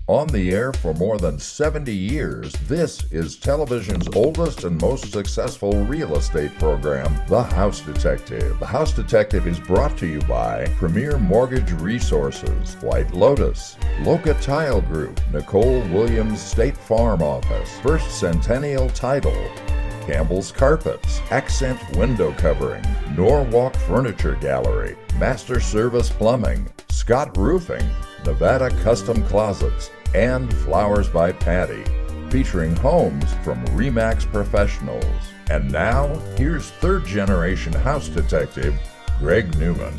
On the air for more than 70 years, this is television's oldest and most successful real estate program, The House Detective. The House Detective is brought to you by Premier Mortgage Resources, White Lotus, Loca Tile Group, Nicole Williams State Farm Office, First Centennial Title, Campbell's Carpets, Accent Window Covering, Norwalk Furniture Gallery, Master Service Plumbing, Scott Roofing, Nevada Custom Closets, and Flowers by Patty, featuring homes from RE/MAX Professionals. And now, here's third-generation house detective, Greg Newman.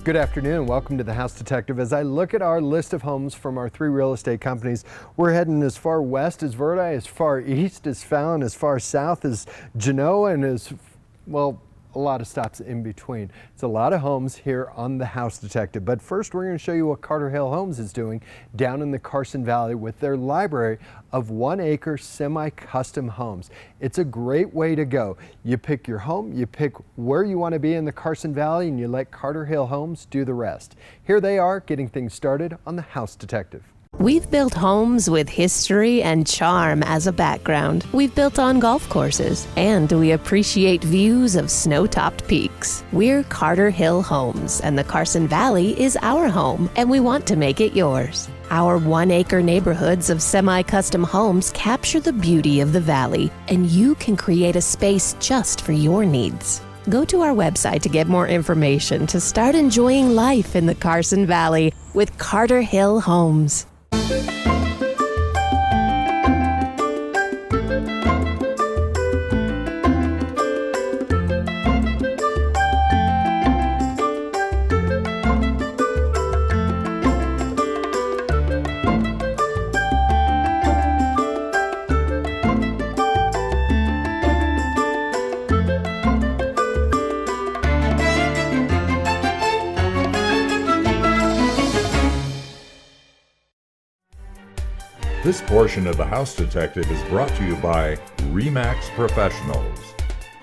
Good afternoon. Welcome to the House Detective. As I look at our list of homes from our three real estate companies, we're heading as far west as Verdi, as far east as Fallon, as far south as Genoa, and as, well, a lot of stops in between. It's a lot of homes here on the House Detective. But first, we're going to show you what Carter Hill Homes is doing down in the Carson Valley with their library of 1 acre semi-custom homes. It's a great way to go. You pick your home, you pick where you want to be in the Carson Valley, and you let Carter Hill Homes do the rest. Here they are, getting things started on the House Detective. We've built homes with history and charm as a background. We've built on golf courses, and we appreciate views of snow-topped peaks. We're Carter Hill Homes, and the Carson Valley is our home, and we want to make it yours. Our 1 acre neighborhoods of semi-custom homes capture the beauty of the valley, and you can create a space just for your needs. Go to our website to get more information to start enjoying life in the Carson Valley with Carter Hill Homes. This portion of the House Detective is brought to you by RE/MAX Professionals.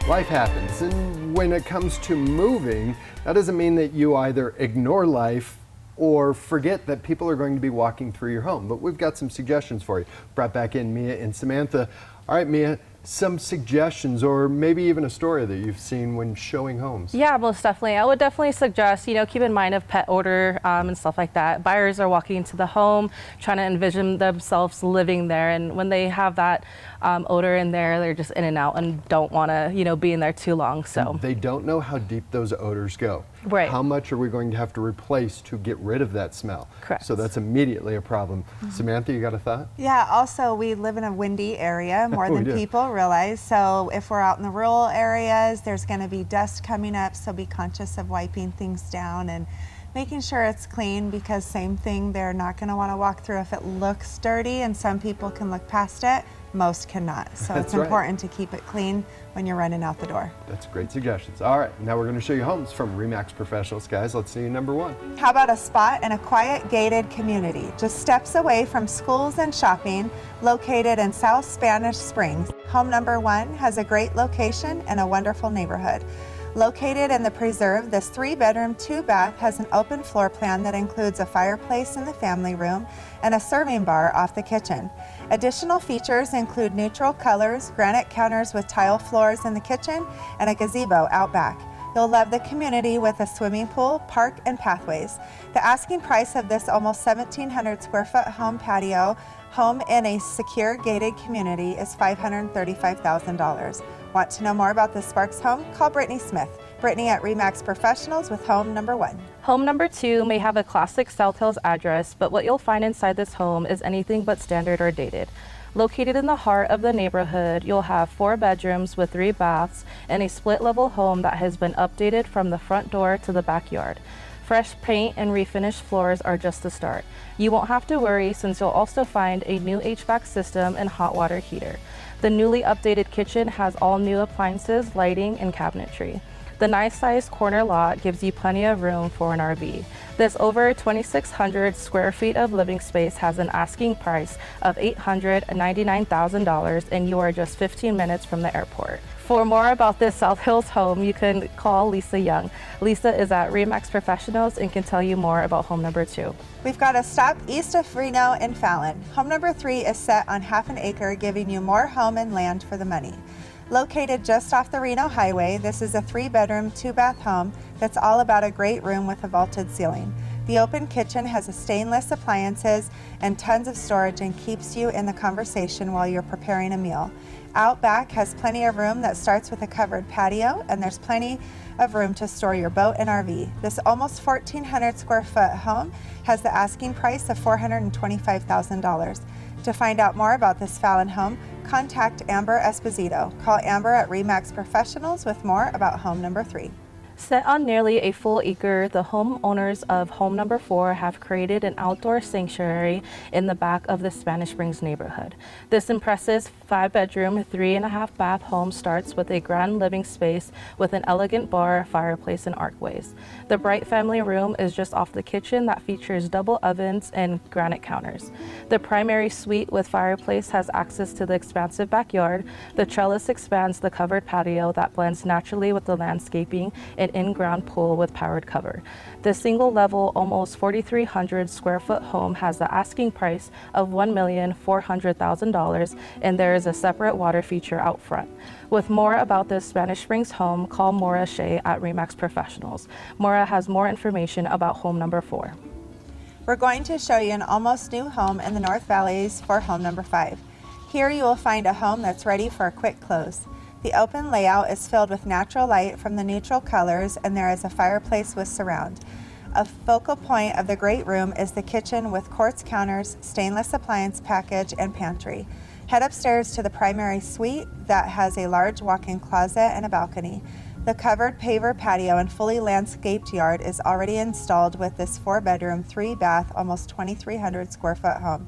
Life happens, and when it comes to moving, that doesn't mean that you either ignore life or forget that people are going to be walking through your home. But we've got some suggestions for you. Brought back in Mia and Samantha. All right, Mia, some suggestions or maybe even a story that you've seen when showing homes. Yeah, most definitely. I would definitely suggest, keep in mind of pet odor and stuff like that. Buyers are walking into the home, trying to envision themselves living there. And when they have that odor in there, they're just in and out and don't want to, be in there too long. So and they don't know how deep those odors go. Right. How much are we going to have to replace to get rid of that smell? Correct. So that's immediately a problem. Samantha, you got a thought? Yeah, also we live in a windy area more We than do. people realize. So if we're out in the rural areas, there's going to be dust coming up. So be conscious of wiping things down and making sure it's clean, because same thing, they're not going to want to walk through if it looks dirty, and some people can look past it. Most cannot. So That's it's right. important to keep it clean when you're running out the door. That's great suggestions. All right, now we're going to show you homes from RE/MAX Professionals. Guys, let's see number one. How about a spot in a quiet gated community, just steps away from schools and shopping, located in South Spanish Springs. Home number one has a great location and a wonderful neighborhood. Located in the preserve, this 3-bedroom, 2-bath has an open floor plan that includes a fireplace in the family room and a serving bar off the kitchen. Additional features include neutral colors, granite counters with tile floors in the kitchen, and a gazebo out back. You'll love the community with a swimming pool, park, and pathways. The asking price of this almost 1,700 square foot home patio home in a secure gated community is $535,000. Want to know more about this Sparks home? Call Brittany Smith. Brittany at RE/MAX Professionals with home number one. home number two may have a classic South Hills address, but what you'll find inside this home is anything but standard or dated. Located in the heart of the neighborhood, you'll have 4 bedrooms with 3 baths and a split-level home that has been updated from the front door to the backyard. Fresh paint and refinished floors are just the start. You won't have to worry, since you'll also find a new HVAC system and hot water heater. The newly updated kitchen has all new appliances, lighting, and cabinetry. The nice-sized corner lot gives you plenty of room for an RV. This over 2,600 square feet of living space has an asking price of $899,000, and you are just 15 minutes from the airport. For more about this South Hills home, you can call Lisa Young. Lisa is at RE/MAX Professionals and can tell you more about home number 2. We've got a stop east of Reno in Fallon. Home number 3 is set on half an acre, giving you more home and land for the money. Located just off the Reno Highway, this is a 3-bedroom, 2-bath home that's all about a great room with a vaulted ceiling. The open kitchen has a stainless appliances and tons of storage and keeps you in the conversation while you're preparing a meal. Out back has plenty of room that starts with a covered patio, and there's plenty of room to store your boat and RV. This almost 1,400 square foot home has the asking price of $425,000. To find out more about this Fallon home, contact Amber Esposito. Call Amber at RE/MAX Professionals with more about home number 3. Set on nearly a full acre, the homeowners of home number 4 have created an outdoor sanctuary in the back of the Spanish Springs neighborhood. This impressive 5-bedroom, 3.5-bath home starts with a grand living space with an elegant bar, fireplace, and archways. The bright family room is just off the kitchen that features double ovens and granite counters. The primary suite with fireplace has access to the expansive backyard. The trellis expands the covered patio that blends naturally with the landscaping, an in-ground pool with powered cover. The single-level, almost 4,300 square foot home has the asking price of $1,400,000, and there is a separate water feature out front. With more about this Spanish Springs home, call Maura Shea at RE/MAX Professionals. Maura has more information about home number 4. We're going to show you an almost new home in the North Valleys for home number 5. Here you will find a home that's ready for a quick close. The open layout is filled with natural light from the neutral colors, and there is a fireplace with surround. A focal point of the great room is the kitchen with quartz counters, stainless appliance package, and pantry. Head upstairs to the primary suite that has a large walk-in closet and a balcony. The covered paver patio and fully landscaped yard is already installed with this 4-bedroom, 3-bath, almost 2,300 square foot home.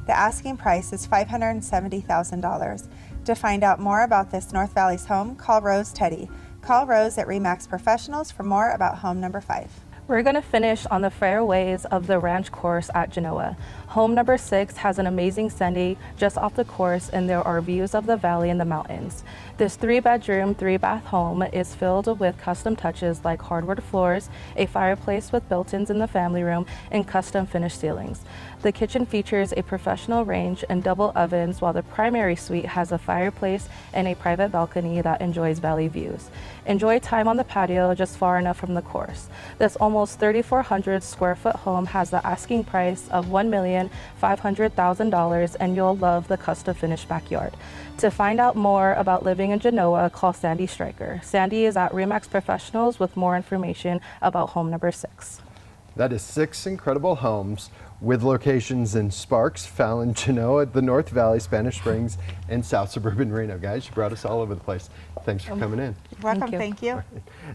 The asking price is $570,000. To find out more about this North Valleys home, call Rose Teddy. Call Rose at RE/MAX Professionals for more about home number 5. We're going to finish on the fairways of the ranch course at Genoa. Home number 6 has an amazing sandy just off the course, and there are views of the valley and the mountains. This 3-bedroom, 3-bath home is filled with custom touches like hardwood floors, a fireplace with built-ins in the family room, and custom finished ceilings. The kitchen features a professional range and double ovens, while the primary suite has a fireplace and a private balcony that enjoys valley views. Enjoy time on the patio just far enough from the course. This almost 3,400 square foot home has the asking price of $1,500,000, and you'll love the custom finished backyard. To find out more about living in Genoa, call Sandy Stryker. Sandy is at RE/MAX Professionals with more information about home number 6. That is 6 incredible homes with locations in Sparks, Fallon, Genoa, the North Valley, Spanish Springs, and South Suburban Reno. Guys, you brought us all over the place. Thanks for coming in. Welcome, thank you.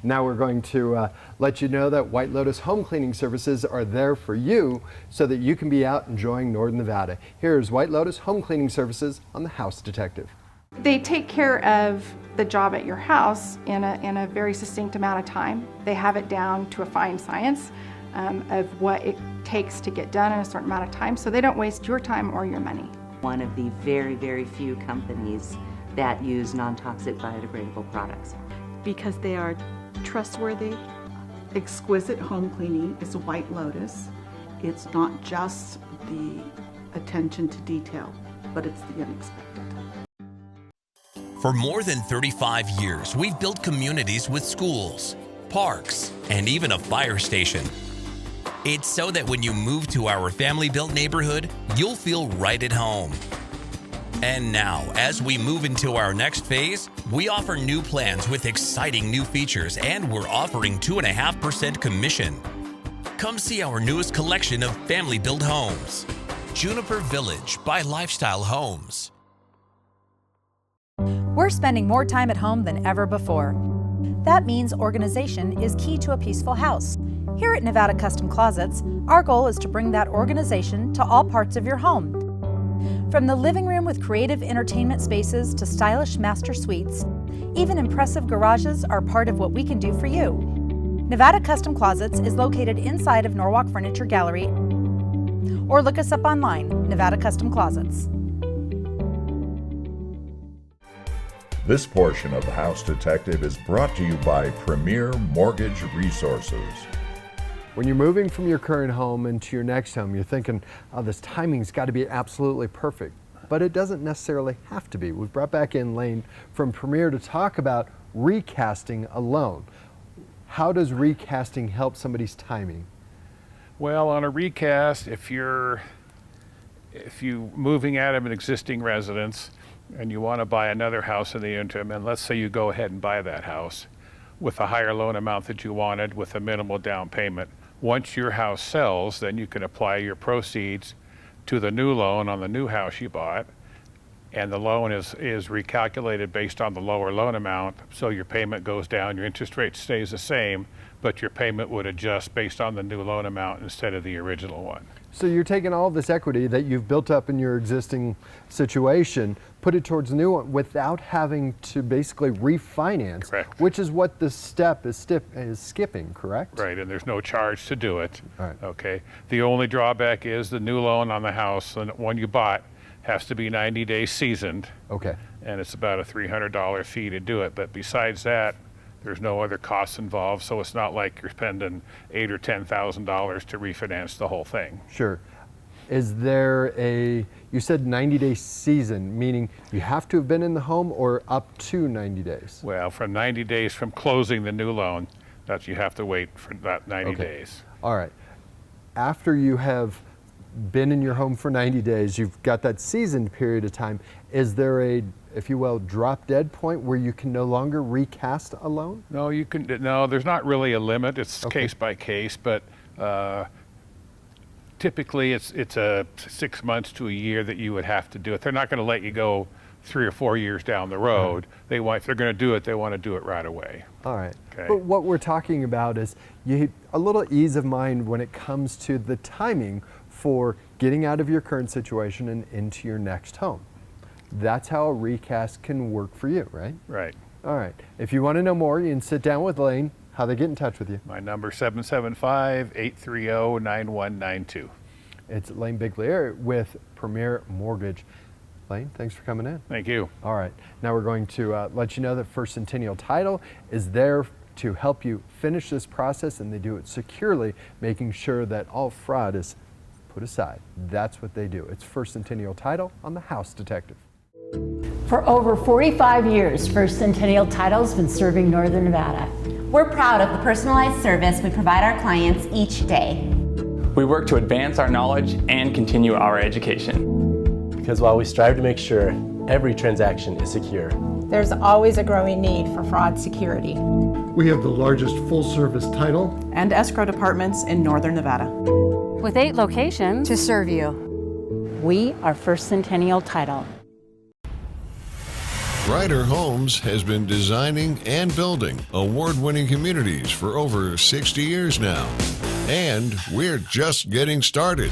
Now we're going to let you know that White Lotus Home Cleaning Services are there for you so that you can be out enjoying Northern Nevada. Here's White Lotus Home Cleaning Services on The House Detective. They take care of the job at your house in a very succinct amount of time. They have it down to a fine science of what it takes to get done in a certain amount of time, so they don't waste your time or your money. One of the very, very few companies that use non-toxic biodegradable products. Because they are trustworthy. Exquisite home cleaning is a White Lotus. It's not just the attention to detail, but it's the unexpected. For more than 35 years, we've built communities with schools, parks, and even a fire station. It's so that when you move to our family-built neighborhood, you'll feel right at home. And now, as we move into our next phase, we offer new plans with exciting new features, and we're offering 2.5% commission. Come see our newest collection of family-built homes. Juniper Village by Lifestyle Homes. We're spending more time at home than ever before. That means organization is key to a peaceful house. Here at Nevada Custom Closets, our goal is to bring that organization to all parts of your home. From the living room with creative entertainment spaces to stylish master suites, even impressive garages are part of what we can do for you. Nevada Custom Closets is located inside of Norwalk Furniture Gallery, or look us up online, Nevada Custom Closets. This portion of the House Detective is brought to you by Premier Mortgage Resources. When you're moving from your current home into your next home, you're thinking, oh, this timing's got to be absolutely perfect. But it doesn't necessarily have to be. We've brought back in Lane from Premier to talk about recasting a loan. How does recasting help somebody's timing? Well, on a recast, if you moving out of an existing residence and you want to buy another house in the interim, and let's say you go ahead and buy that house with a higher loan amount that you wanted with a minimal down payment. Once your house sells, then you can apply your proceeds to the new loan on the new house you bought, and the loan is recalculated based on the lower loan amount, so your payment goes down, your interest rate stays the same, but your payment would adjust based on the new loan amount instead of the original one. So you're taking all this equity that you've built up in your existing situation, put it towards a new one without having to basically refinance. Correct. Which is what this step is skipping, correct? Right, and there's no charge to do it. All right. Okay. The only drawback is the new loan on the house, the one you bought, has to be 90 days seasoned. Okay. And it's about a $300 fee to do it. But besides that, there's no other costs involved, so it's not like you're spending $8,000 or $10,000 to refinance the whole thing. Sure. Is there you said 90-day season, meaning you have to have been in the home or up to 90 days? Well, from 90 days from closing the new loan, that you have to wait for that 90 days. All right. After you have been in your home for 90 days, you've got that seasoned period of time. Is there a, if you will, drop dead point where you can no longer recast a loan? No, there's not really a limit. It's case by case, but typically it's a 6 months to a year that you would have to do it. They're not going to let you go 3 or 4 years down the road. If they're going to do it, they want to do it right away. All right. Okay. But what we're talking about is a little ease of mind when it comes to the timing for getting out of your current situation and into your next home. That's how a recast can work for you, right? Right. All right. If you want to know more, you can sit down with Lane. How they get in touch with you? My number 775-830-9192. It's Lane Bigliere with Premier Mortgage. Lane, thanks for coming in. Thank you. All right. Now we're going to let you know that First Centennial Title is there to help you finish this process, and they do it securely, making sure that all fraud is put aside. That's what they do. It's First Centennial Title on the House Detective. For over 45 years, First Centennial Title has been serving Northern Nevada. We're proud of the personalized service we provide our clients each day. We work to advance our knowledge and continue our education. Because while we strive to make sure every transaction is secure, there's always a growing need for fraud security. We have the largest full-service title and escrow departments in Northern Nevada. With 8 locations to serve you. We are First Centennial Title. Ryder Homes has been designing and building award-winning communities for over 60 years now. And we're just getting started.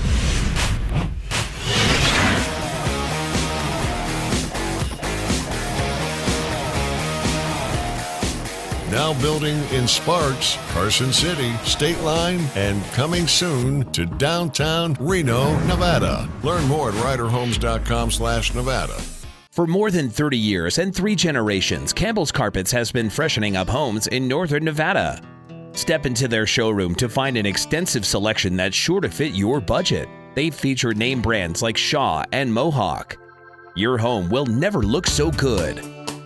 Now building in Sparks, Carson City, State Line, and coming soon to downtown Reno, Nevada. Learn more at ryderhomes.com/Nevada. For more than 30 years and 3 generations, Campbell's Carpets has been freshening up homes in Northern Nevada. Step into their showroom to find an extensive selection that's sure to fit your budget. They feature name brands like Shaw and Mohawk. Your home will never look so good.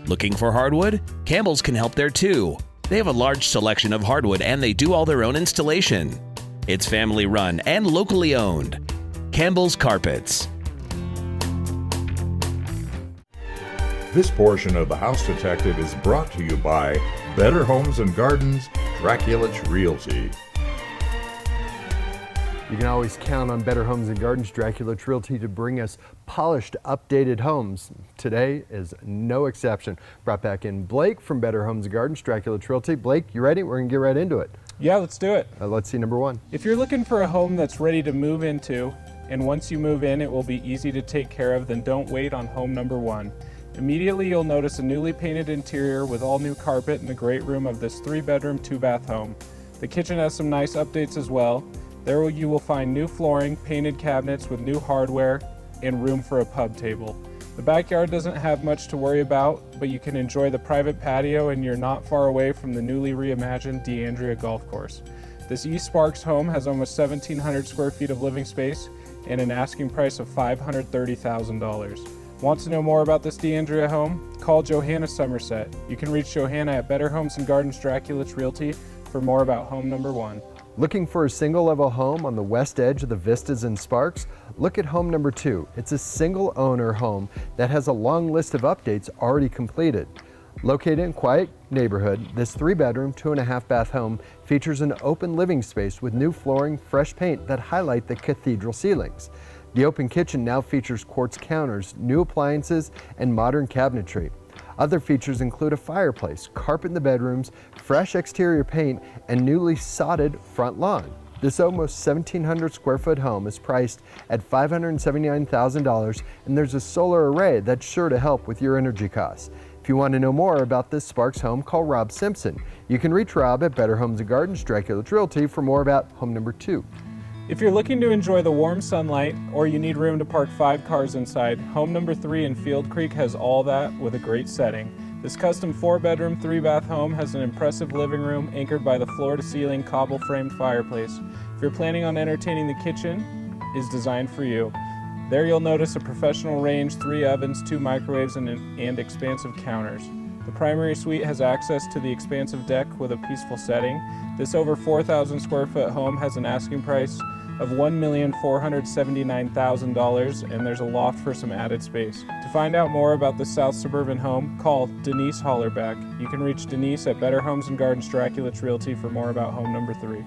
Looking for hardwood? Campbell's can help there too. They have a large selection of hardwood and they do all their own installation. It's family run and locally owned. Campbell's Carpets. This portion of the House Detective is brought to you by Better Homes and Gardens, Draculich Realty. You can always count on Better Homes and Gardens, Draculich Realty, to bring us polished, updated homes. Today is no exception. Brought back in Blake from Better Homes and Gardens, Draculich Realty. Blake, you ready? We're going to get right into it. Yeah, let's do it. Let's see number 1. If you're looking for a home that's ready to move into, and once you move in, it will be easy to take care of, then don't wait on home number 1. Immediately you'll notice a newly painted interior with all new carpet in the great room of this 3-bedroom, 2-bath home. The kitchen has some nice updates as well. There you will find new flooring, painted cabinets with new hardware, and room for a pub table. The backyard doesn't have much to worry about, but you can enjoy the private patio and you're not far away from the newly reimagined DeAndrea Golf Course. This East Sparks home has almost 1,700 square feet of living space and an asking price of $530,000. Want to know more about this DeAndrea home? Call Johanna Somerset. You can reach Johanna at Better Homes and Gardens Draculich Realty for more about home number 1. Looking for a single-level home on the west edge of the Vistas in Sparks? Look at home number 2. It's a single-owner home that has a long list of updates already completed. Located in a quiet neighborhood, this 3-bedroom, 2.5-bath home features an open living space with new flooring, fresh paint that highlight the cathedral ceilings. The open kitchen now features quartz counters, new appliances, and modern cabinetry. Other features include a fireplace, carpet in the bedrooms, fresh exterior paint, and newly sodded front lawn. This almost 1,700 square foot home is priced at $579,000, and there's a solar array that's sure to help with your energy costs. If you want to know more about this Sparks home, call Rob Simpson. You can reach Rob at Better Homes and Gardens Draculich Realty for more about home number 2. If you're looking to enjoy the warm sunlight or you need room to park 5 cars inside, home number 3 in Field Creek has all that with a great setting. This custom 4-bedroom, 3-bath home has an impressive living room anchored by the floor-to-ceiling cobble-framed fireplace. If you're planning on entertaining, the kitchen is designed for you. There you'll notice a professional range, 3 ovens, 2 microwaves, and expansive counters. The primary suite has access to the expansive deck with a peaceful setting. This over 4,000 square foot home has an asking price of $1,479,000, and there's a loft for some added space. To find out more about this South Suburban home, call Denise Hollerback. You can reach Denise at Better Homes and Gardens Draculich Realty for more about home number 3.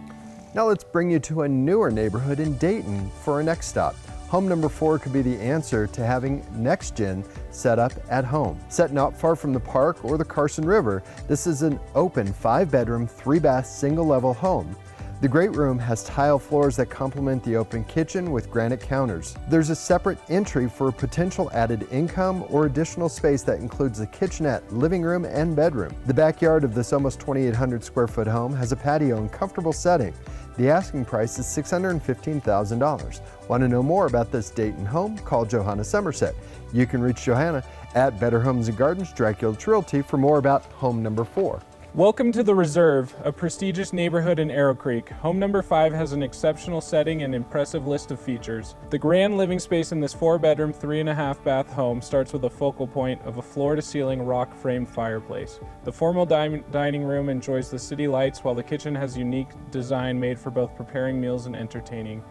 Now let's bring you to a newer neighborhood in Dayton for our next stop. Home number 4 could be the answer to having next-gen set up at home. Set not far from the park or the Carson River, this is an open 5-bedroom, 3-bath, single-level home. The great room has tile floors that complement the open kitchen with granite counters. There's a separate entry for potential added income or additional space that includes a kitchenette, living room, and bedroom. The backyard of this almost 2,800 square foot home has a patio and comfortable setting. The asking price is $615,000. Want to know more about this Dayton home? Call Johanna Somerset. You can reach Johanna at Better Homes and Gardens Draculich Realty for more about home number 4. Welcome to The Reserve, a prestigious neighborhood in Arrow Creek. Home number 5 has an exceptional setting and impressive list of features. The grand living space in this 4-bedroom, 3.5-bath home starts with a focal point of a floor-to-ceiling rock-framed fireplace. The formal dining room enjoys the city lights, while the kitchen has unique design made for both preparing meals and entertaining.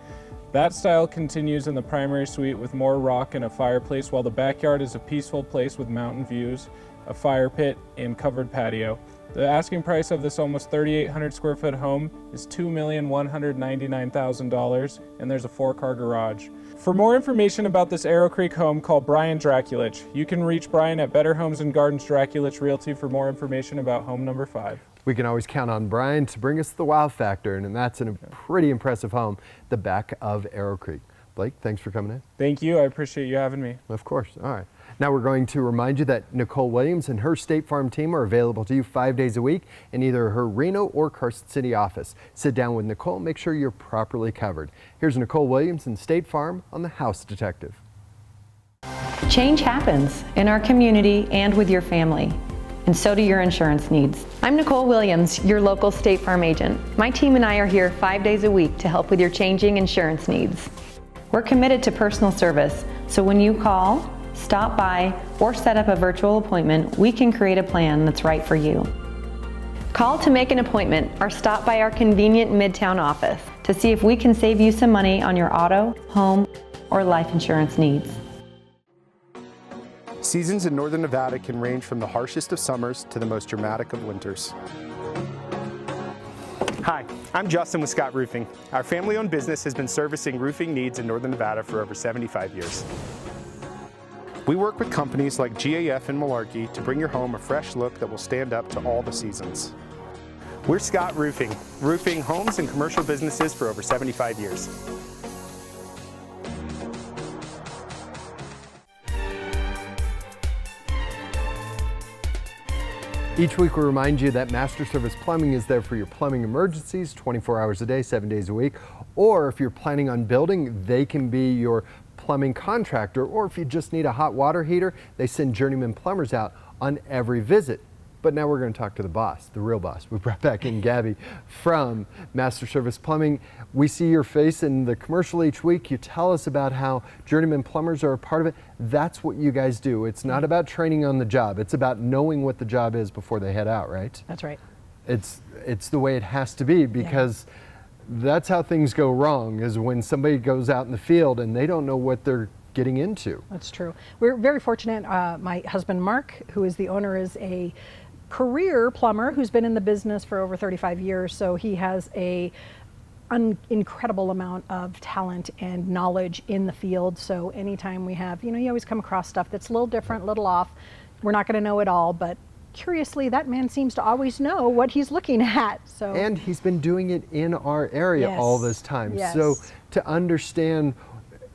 That style continues in the primary suite with more rock and a fireplace, while the backyard is a peaceful place with mountain views, a fire pit, and covered patio. The asking price of this almost 3,800 square foot home is $2,199,000, and there's a 4-car garage. For more information about this Arrow Creek home, call Brian Draculich. You can reach Brian at Better Homes and Gardens Draculich Realty for more information about home number 5. We can always count on Brian to bring us the wow factor, and that's in a pretty impressive home, the back of Arrow Creek. Blake, thanks for coming in. Thank you. I appreciate you having me. Of course. All right. Now we're going to remind you that Nicole Williams and her State Farm team are available to you 5 days a week in either her Reno or Carson City office. Sit down with Nicole and make sure you're properly covered. Here's Nicole Williams and State Farm on The House Detective. Change happens in our community and with your family, and so do your insurance needs. I'm Nicole Williams, your local State Farm agent. My team and I are here 5 days a week to help with your changing insurance needs. We're committed to personal service, so when you call, stop by, or set up a virtual appointment, we can create a plan that's right for you. Call to make an appointment or stop by our convenient Midtown office to see if we can save you some money on your auto, home, or life insurance needs. Seasons in northern Nevada can range from the harshest of summers to the most dramatic of winters. Hi, I'm Justin with Scott Roofing. Our family-owned business has been servicing roofing needs in northern Nevada for over 75 years. We work with companies like GAF and Malarkey to bring your home a fresh look that will stand up to all the seasons. We're Scott Roofing, roofing homes and commercial businesses for over 75 years. Each week we remind you that Master Service Plumbing is there for your plumbing emergencies 24 hours a day, 7 days a week. Or if you're planning on building, they can be your plumbing contractor. Or if you just need a hot water heater, they send journeyman plumbers out on every visit. But now we're going to talk to the boss, the real boss. We brought back in Gabby from Master Service Plumbing. We see your face in the commercial each week. You tell us about how journeyman plumbers are a part of it. That's what you guys do. It's not about training on the job. It's about knowing what the job is before they head out, right? That's right. It's the way it has to be, because that's how things go wrong, is when somebody goes out in the field and they don't know what they're getting into. That's true. We're very fortunate. My husband, Mark, who is the owner, is a career plumber who's been in the business for over 35 years. So he has a incredible amount of talent and knowledge in the field. So anytime we have, you always come across stuff that's a little different, a little off. We're not going to know it all, but curiously, that man seems to always know what he's looking at. So, and he's been doing it in our area all this time. So to understand,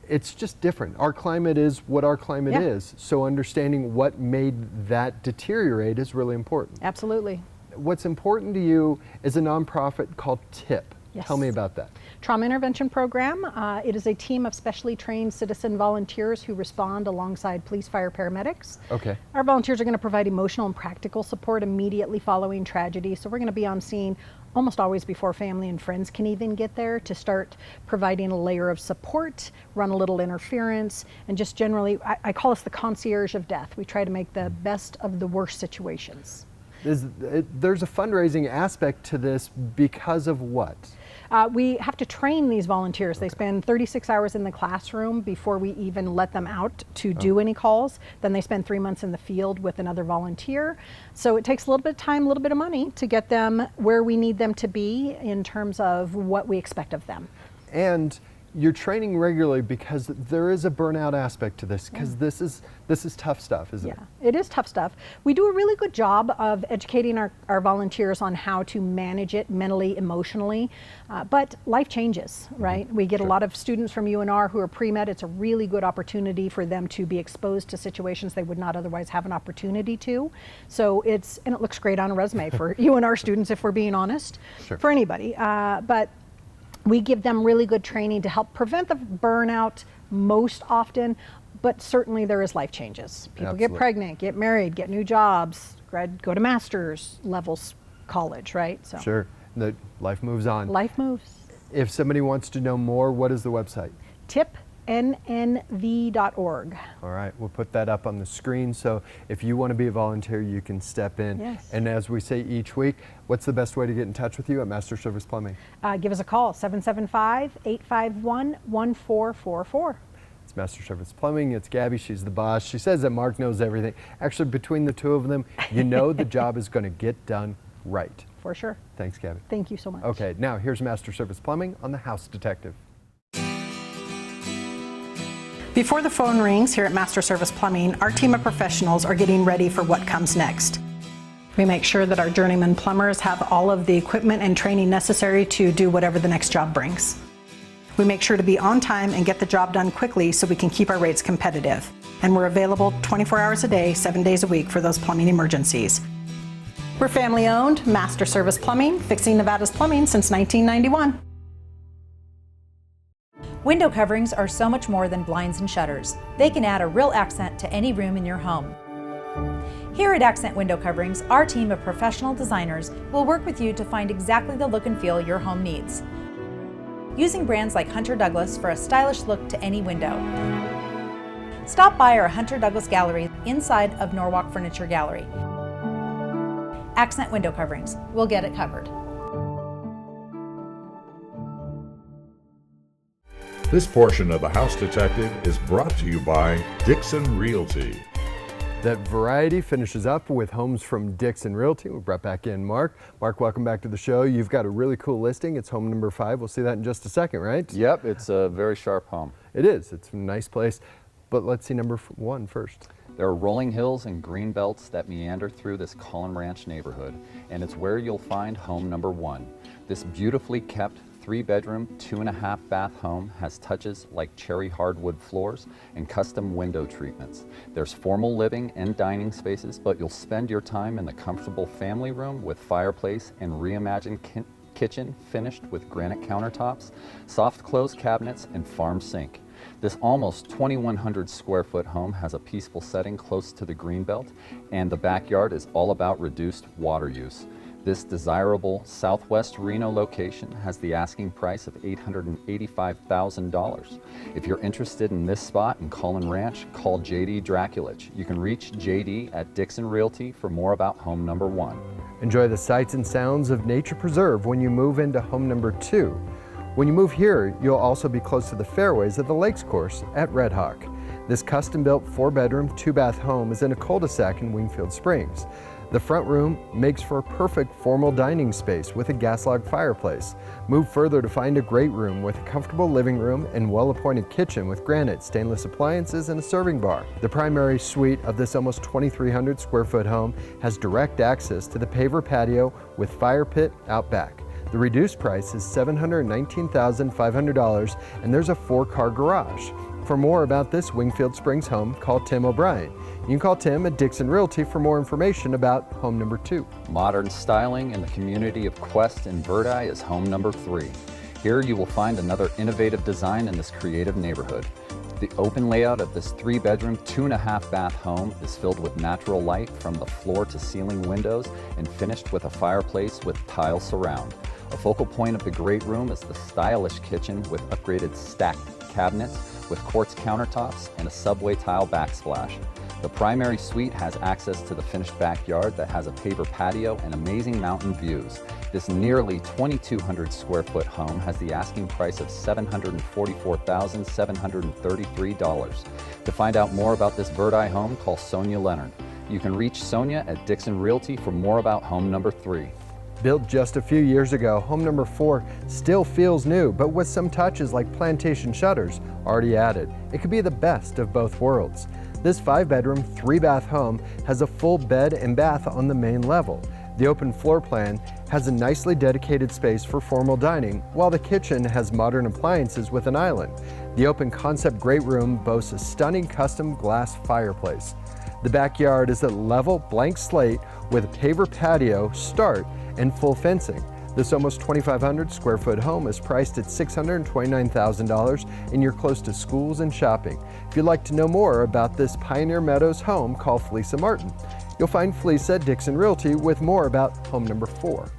it's just different. Our climate is what our climate is. So understanding what made that deteriorate is really important. Absolutely. What's important to you is a nonprofit called TIP. Yes. Tell me about that. Trauma Intervention Program. It is a team of specially trained citizen volunteers who respond alongside police, fire, paramedics. Okay. Our volunteers are going to provide emotional and practical support immediately following tragedy. So we're going to be on scene almost always before family and friends can even get there, to start providing a layer of support, run a little interference, and just generally, I call us the concierge of death. We try to make the best of the worst situations. There's a fundraising aspect to this because of what? We have to train these volunteers. They spend 36 hours in the classroom before we even let them out to do any calls. Then they spend 3 months in the field with another volunteer. So it takes a little bit of time, a little bit of money to get them where we need them to be in terms of what we expect of them. And you're training regularly because there is a burnout aspect to this, because this is tough stuff, isn't it? Yeah, it is tough stuff. We do a really good job of educating our volunteers on how to manage it mentally, emotionally, but life changes, right? We get a lot of students from UNR who are pre-med. It's a really good opportunity for them to be exposed to situations they would not otherwise have an opportunity to. So and it looks great on a resume for UNR students, if we're being honest, for anybody. But we give them really good training to help prevent the burnout most often, but certainly there is life changes. People get pregnant, get married, get new jobs, go to master's levels college, right? So sure, life moves on. Life moves. If somebody wants to know more, what is the website? tipnnv.org. All right, we'll put that up on the screen, so if you want to be a volunteer, you can step in. Yes. And as we say each week, what's the best way to get in touch with you at Master Service Plumbing? Give us a call, 775-851-1444. It's Master Service Plumbing. It's Gabby. She's the boss. She says that Mark knows everything. Actually, between the two of them, you know the job is going to get done right. For sure. Thanks, Gabby. Thank you so much. Okay, now here's Master Service Plumbing on The House Detective. Before the phone rings here at Master Service Plumbing, our team of professionals are getting ready for what comes next. We make sure that our journeyman plumbers have all of the equipment and training necessary to do whatever the next job brings. We make sure to be on time and get the job done quickly so we can keep our rates competitive. And we're available 24 hours a day, 7 days a week for those plumbing emergencies. We're family owned, Master Service Plumbing, fixing Nevada's plumbing since 1991. Window coverings are so much more than blinds and shutters. They can add a real accent to any room in your home. Here at Accent Window Coverings, our team of professional designers will work with you to find exactly the look and feel your home needs. Using brands like Hunter Douglas for a stylish look to any window. Stop by our Hunter Douglas Gallery inside of Norwalk Furniture Gallery. Accent Window Coverings. We'll get it covered. This portion of The House Detective is brought to you by Dixon Realty. That variety finishes up with homes from Dixon Realty. We brought back in Mark. Mark, welcome back to the show. You've got a really cool listing. It's home number 5. We'll see that in just a second, right? Yep, it's a very sharp home. It is. It's a nice place. But let's see number 1 first. There are rolling hills and green belts that meander through this Column Ranch neighborhood, and it's where you'll find home number 1. This beautifully kept 3-bedroom, 2.5-bath home has touches like cherry hardwood floors and custom window treatments. There's formal living and dining spaces, but you'll spend your time in the comfortable family room with fireplace and reimagined kitchen finished with granite countertops, soft close cabinets, and farm sink. This almost 2,100 square foot home has a peaceful setting close to the greenbelt, and the backyard is all about reduced water use. This desirable Southwest Reno location has the asking price of $885,000. If you're interested in this spot in Cullen Ranch, call JD Draculich. You can reach JD at Dixon Realty for more about home number 1. Enjoy the sights and sounds of Nature Preserve when you move into home number 2. When you move here, you'll also be close to the fairways of the Lakes Course at Red Hawk. This custom-built 4-bedroom, 2-bath home is in a cul-de-sac in Wingfield Springs. The front room makes for a perfect formal dining space with a gas log fireplace. Move further to find a great room with a comfortable living room and well-appointed kitchen with granite, stainless appliances, and a serving bar. The primary suite of this almost 2,300 square foot home has direct access to the paver patio with fire pit out back. The reduced price is $719,500, and there's a 4-car garage. For more about this Wingfield Springs home, call Tim O'Brien. You can call Tim at Dixon Realty for more information about home number 2. Modern styling in the community of Quest and Verdi is home number 3. Here you will find another innovative design in this creative neighborhood. The open layout of this 3-bedroom, 2.5-bath home is filled with natural light from the floor to ceiling windows and finished with a fireplace with tile surround. A focal point of the great room is the stylish kitchen with upgraded stacked cabinets with quartz countertops and a subway tile backsplash. The primary suite has access to the finished backyard that has a paver patio and amazing mountain views. This nearly 2,200 square foot home has the asking price of $744,733. To find out more about this Verdi home, call Sonia Leonard. You can reach Sonia at Dixon Realty for more about home number 3. Built just a few years ago, home number 4 still feels new, but with some touches like plantation shutters already added. It could be the best of both worlds. This 5-bedroom, 3-bath home has a full bed and bath on the main level. The open floor plan has a nicely dedicated space for formal dining, while the kitchen has modern appliances with an island. The open concept great room boasts a stunning custom glass fireplace. The backyard is a level blank slate with a paver patio start and full fencing. This almost 2,500 square foot home is priced at $629,000, and you're close to schools and shopping. If you'd like to know more about this Pioneer Meadows home, call Felisa Martin. You'll find Felisa at Dixon Realty with more about home number 4.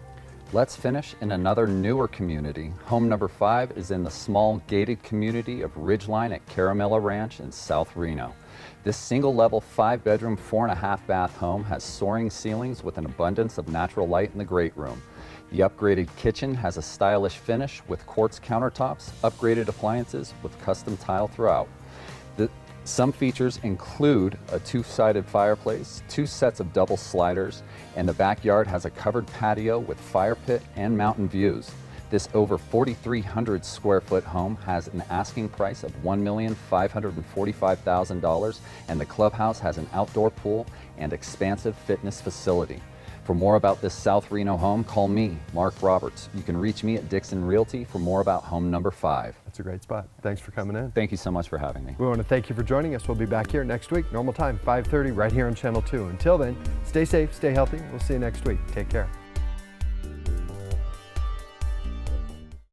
Let's finish in another newer community. Home number 5 is in the small gated community of Ridgeline at Caramella Ranch in South Reno. This single-level 5-bedroom, 4.5-bath home has soaring ceilings with an abundance of natural light in the great room. The upgraded kitchen has a stylish finish with quartz countertops, upgraded appliances with custom tile throughout. Some features include a 2-sided fireplace, 2 sets of double sliders, and the backyard has a covered patio with fire pit and mountain views. This over 4,300 square foot home has an asking price of $1,545,000, and the clubhouse has an outdoor pool and expansive fitness facility. For more about this South Reno home, call me, Mark Roberts. You can reach me at Dixon Realty for more about home number 5. That's a great spot. Thanks for coming in. Thank you so much for having me. We want to thank you for joining us. We'll be back here next week, normal time, 5:30, right here on Channel 2. Until then, stay safe, stay healthy. We'll see you next week. Take care.